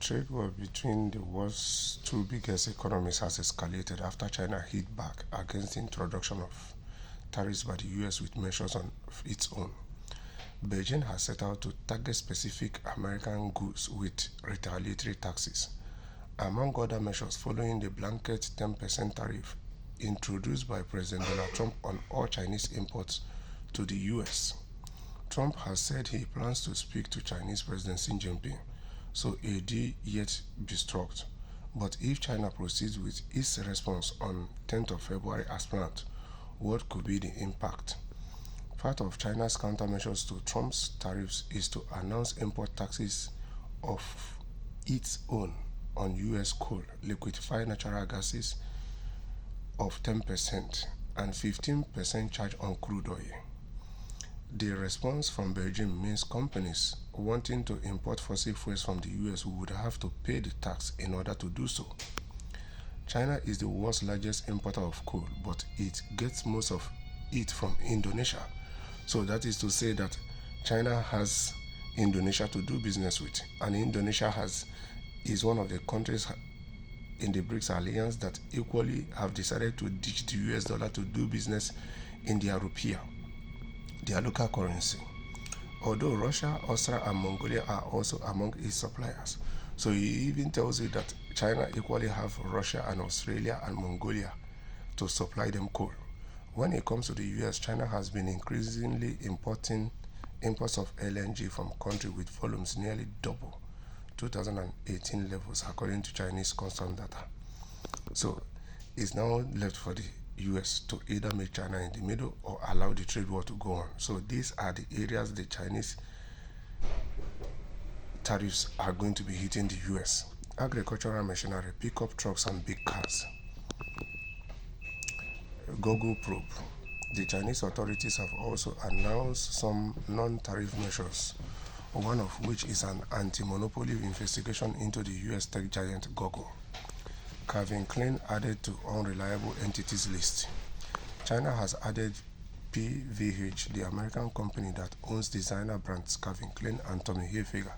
Trade war between the world's two biggest economies has escalated after China hit back against the introduction of tariffs by the US with measures on its own. Beijing has set out to target specific American goods with retaliatory taxes, among other measures following the blanket 10% tariff introduced by President Donald Trump on all Chinese imports to the US. Trump has said he plans to speak to Chinese President Xi Jinping, so a deal yet be struck. But if China proceeds with its response on 10th of February as planned, what could be the impact? Part of China's countermeasures to Trump's tariffs is to announce import taxes of its own on US coal, liquefied natural gases of 10% and 15% charge on crude oil. The response from Beijing means companies wanting to import fossil fuels from the US would have to pay the tax in order to do so. China is the world's largest importer of coal, but it gets most of it from Indonesia. So that is to say that China has Indonesia to do business with, and Indonesia is one of the countries in the BRICS alliance that equally have decided to ditch the US dollar to do business in their rupiah, their local currency. Although Russia, Austria, and Mongolia are also among its suppliers. So he even tells you that China equally have Russia and Australia and Mongolia to supply them coal. When it comes to the US, China has been increasingly importing imports of LNG from country with volumes nearly double 2018 levels according to Chinese constant data. So it's now left for the US to either make China in the middle or allow the trade war to go on. So these are the areas the Chinese tariffs are going to be hitting the US. Agricultural machinery, pickup trucks and big cars. Google probe. The Chinese authorities have also announced some non-tariff measures, one of which is an anti-monopoly investigation into the US tech giant Google. Calvin Klein added to unreliable entities list. China has added PVH, the American company that owns designer brands Calvin Klein and Tommy Hilfiger,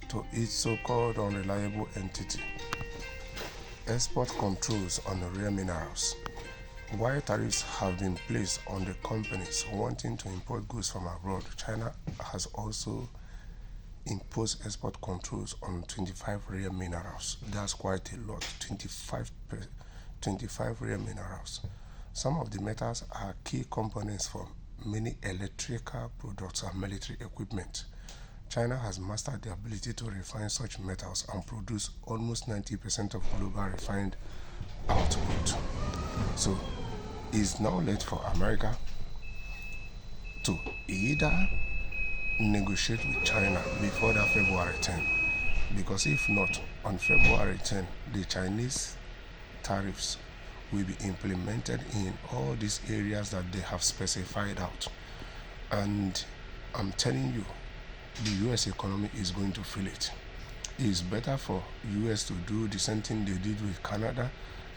to its so-called unreliable entity. Export controls on rare minerals. While tariffs have been placed on the companies wanting to import goods from abroad, China has also imposed export controls on 25 rare minerals. That's quite a lot, 25 rare minerals. Some of the metals are key components for many electrical products and military equipment. China has mastered the ability to refine such metals and produce almost 90% of global refined output. So it's now left for America to either negotiate with China before that February 10, because if not, on February 10, the Chinese tariffs will be implemented in all these areas that they have specified out. And I'm telling you, the US economy is going to feel it. It's better for US to do the same thing they did with Canada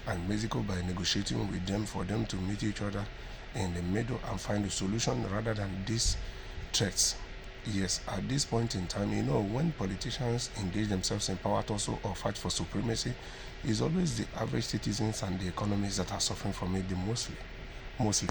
and Mexico by negotiating with them for them to meet each other in the middle and find a solution rather than these threats. Yes, at this point in time, when politicians engage themselves in power tussle or fight for supremacy, it's always the average citizens and the economies that are suffering from it the mostly.